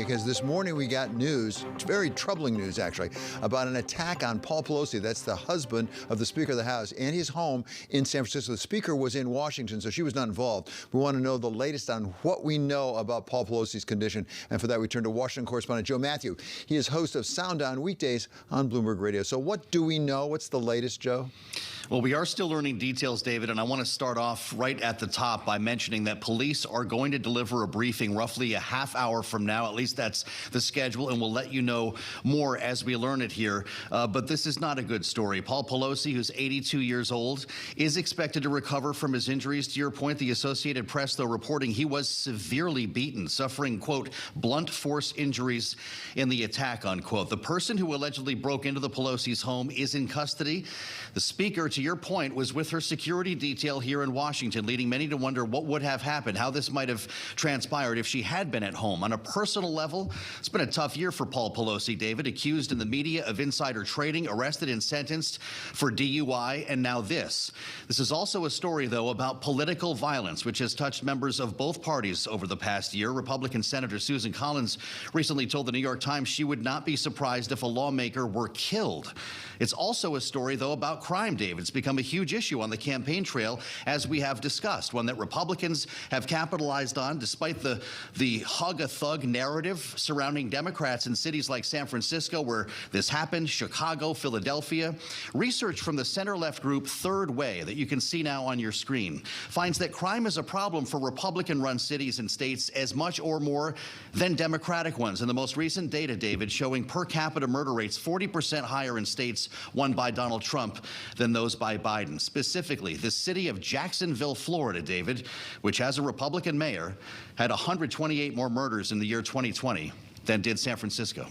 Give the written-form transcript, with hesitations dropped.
Because this morning we got news, very troubling news actually, about an attack on Paul Pelosi. That's the husband of the Speaker of the House, and his home in San Francisco. The Speaker was in Washington, so she was not involved. We want to know the latest on what we know about Paul Pelosi's condition. And for that, we turn to Washington correspondent Joe Mathieu. He is host of Sound On weekdays on Bloomberg Radio. So what do we know? What's the latest, Joe? Well, we are still learning details, David, and I want to start off right at the top by mentioning that police are going to deliver a briefing roughly a half hour from now. At least that's the schedule, and we'll let you know more as we learn it here. But this is not a good story. Paul Pelosi, who's 82 years old, is expected to recover from his injuries. To your point, the Associated Press, though, reporting he was severely beaten, suffering, quote, blunt force injuries in the attack, unquote. The person who allegedly broke into the Pelosi's home is in custody. The Speaker, to your point, was with her security detail here in Washington, leading many to wonder what would have happened, how this might have transpired if she had been at home. On a personal level, it's been a tough year for Paul Pelosi, David, accused in the media of insider trading, arrested and sentenced for DUI, and now this. This is also a story, though, about political violence, which has touched members of both parties over the past year. Republican Senator Susan Collins recently told the New York Times she would not be surprised if a lawmaker were killed. It's also a story, though, about crime, David. It's become a huge issue on the campaign trail, as we have discussed, one that Republicans have capitalized on despite the hug-a-thug narrative surrounding Democrats in cities like San Francisco, where this happened, Chicago, Philadelphia. Research from the center-left group Third Way, that you can see now on your screen, finds that crime is a problem for Republican-run cities and states as much or more than Democratic ones. And the most recent data, David, showing per capita murder rates 40% higher in states won by Donald Trump than those by Biden. Specifically, the city of Jacksonville, Florida, David, which has a Republican mayor, had 128 more murders in the year 2020 than did San Francisco.